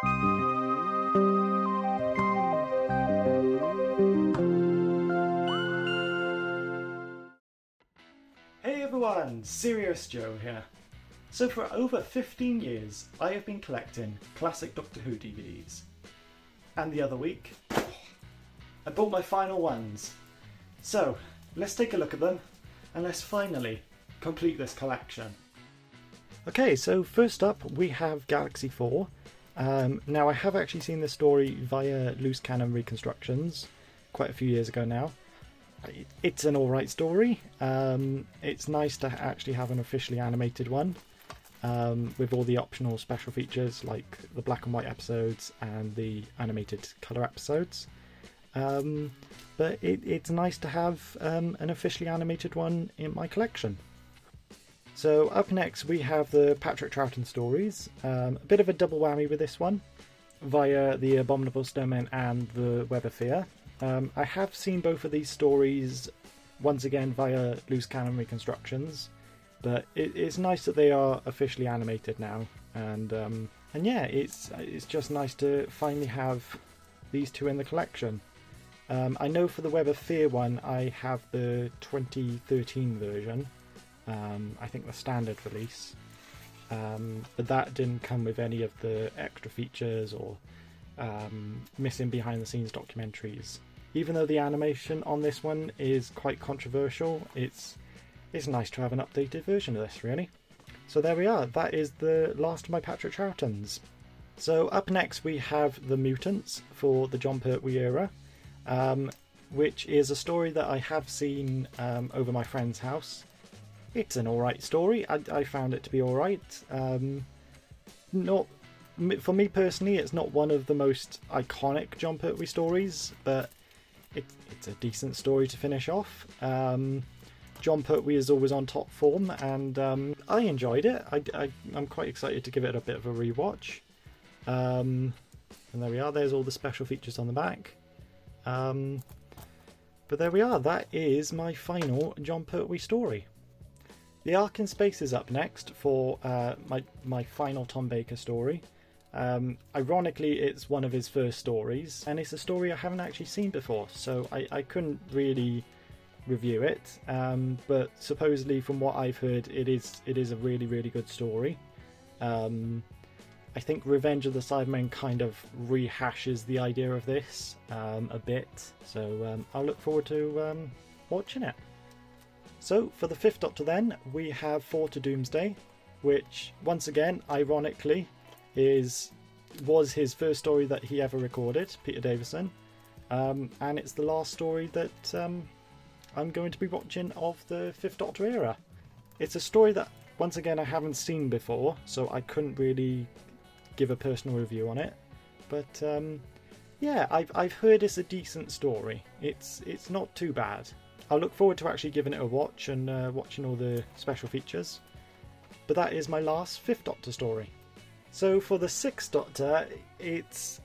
Hey everyone, Serious Joe here. So for over 15 years I have been collecting classic Doctor Who DVDs. And the other week, I bought my final ones. So let's take a look at them and let's finally complete this collection. Okay, so first up we have Galaxy 4. Now I have actually seen this story via loose cannon reconstructions quite a few years ago now. It's an alright story. It's nice to actually have an officially animated one with all the optional special features like the black and white episodes and the animated colour episodes. But it's nice to have an officially animated one in my collection. So up next we have the Patrick Troughton stories. A bit of a double whammy with this one via the Abominable Snowmen and the Web of Fear. I have seen both of these stories once again via loose cannon reconstructions, but it's nice that they are officially animated now, and yeah, it's just nice to finally have these two in the collection. I know for the Web of Fear one I have the 2013 version, I think the standard release, but that didn't come with any of the extra features or missing behind the scenes documentaries. Even though the animation on this one is quite controversial, it's nice to have an updated version of this, really. So there we are, that is the last of my Patrick Troughtons. So up next we have The Mutants for the Jon Pertwee era, which is a story that I have seen over my friend's house. It's an alright story, I found it to be alright. Not for me personally, it's not one of the most iconic Jon Pertwee stories, but it's a decent story to finish off. Jon Pertwee is always on top form, and I enjoyed it. I'm quite excited to give it a bit of a rewatch. And there we are, there's all the special features on the back. But there we are, that is my final Jon Pertwee story. The Ark in Space is up next for my final Tom Baker story. Ironically, it's one of his first stories, and it's a story I haven't actually seen before, so I couldn't really review it, but supposedly from what I've heard it is a really, really good story. I think Revenge of the Cybermen kind of rehashes the idea of this a bit, so I'll look forward to watching it. So for the Fifth Doctor then, we have Four to Doomsday, which once again, ironically, was his first story that he ever recorded, Peter Davison, and it's the last story that I'm going to be watching of the Fifth Doctor era. It's a story that once again I haven't seen before, so I couldn't really give a personal review on it, but yeah, I've heard it's a decent story. It's not too bad. I'll look forward to actually giving it a watch and watching all the special features. But that is my last Fifth Doctor story. So for the Sixth Doctor, it's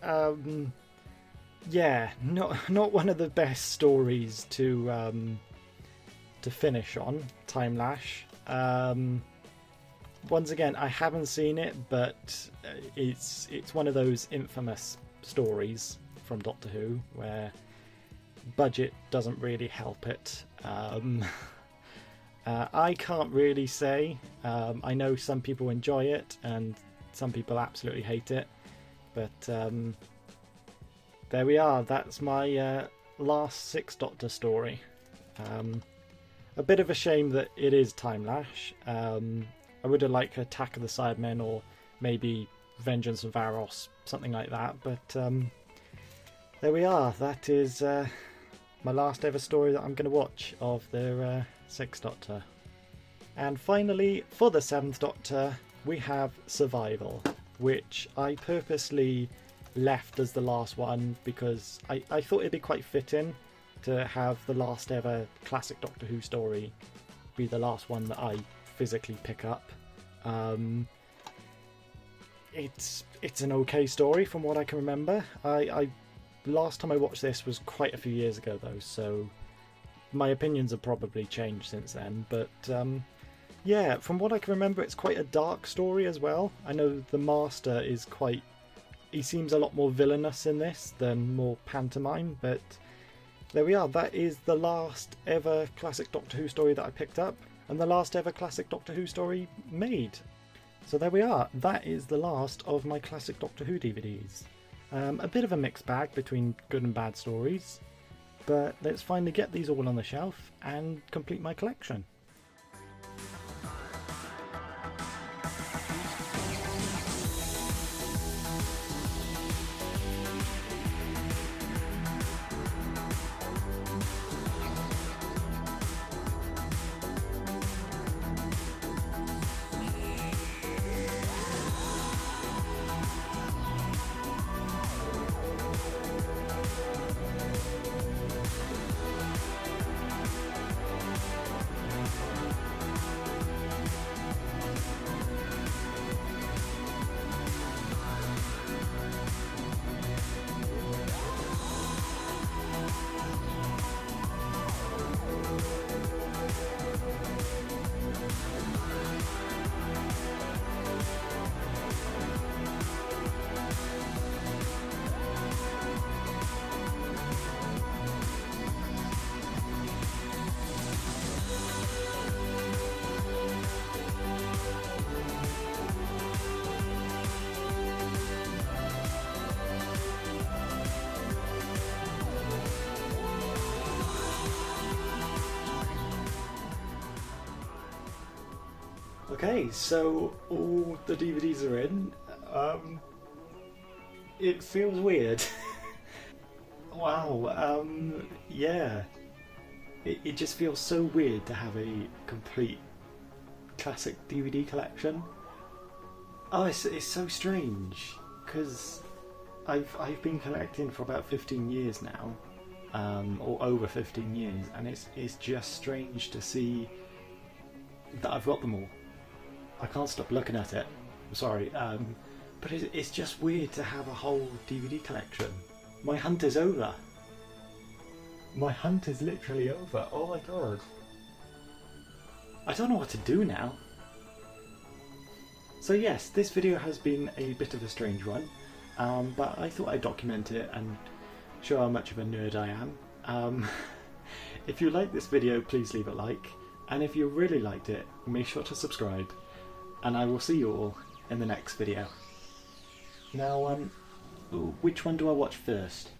yeah, not one of the best stories to finish on. Time Lash. Once again, I haven't seen it, but it's one of those infamous stories from Doctor Who where budget doesn't really help it. I can't really say. I know some people enjoy it and some people absolutely hate it, but there we are, that's my last Sixth Doctor story. A bit of a shame that it is Time Lash. I would have liked Attack of the Cybermen or maybe Vengeance of Varos, something like that, but there we are, that is my last ever story that I'm going to watch of the Sixth Doctor. And finally, for the Seventh Doctor, we have Survival, which I purposely left as the last one because I thought it'd be quite fitting to have the last ever classic Doctor Who story be the last one that I physically pick up. It's an okay story from what I can remember. Last time I watched this was quite a few years ago though, so my opinions have probably changed since then, but yeah, from what I can remember it's quite a dark story as well. I know the Master is quite He seems a lot more villainous in this than more pantomime, but there we are. That is the last ever classic Doctor Who story that I picked up, and the last ever classic Doctor Who story made. So there we are. That is the last of my classic Doctor Who DVDs. A bit of a mixed bag between good and bad stories, but let's finally get these all on the shelf and complete my collection. Okay, so all the DVDs are in. It feels weird. Wow, yeah. It just feels so weird to have a complete classic DVD collection. Oh, it's so strange, because I've been collecting for about 15 years now, or over 15 years, and it's just strange to see that I've got them all. I can't stop looking at it. I'm sorry, but it's just weird to have a whole DVD collection. My hunt is over. My hunt is literally over. Oh my god. I don't know what to do now. So yes, this video has been a bit of a strange one, but I thought I'd document it and show how much of a nerd I am. If you like this video, please leave a like, and if you really liked it, make sure to subscribe. And I will see you all in the next video. Now, which one do I watch first?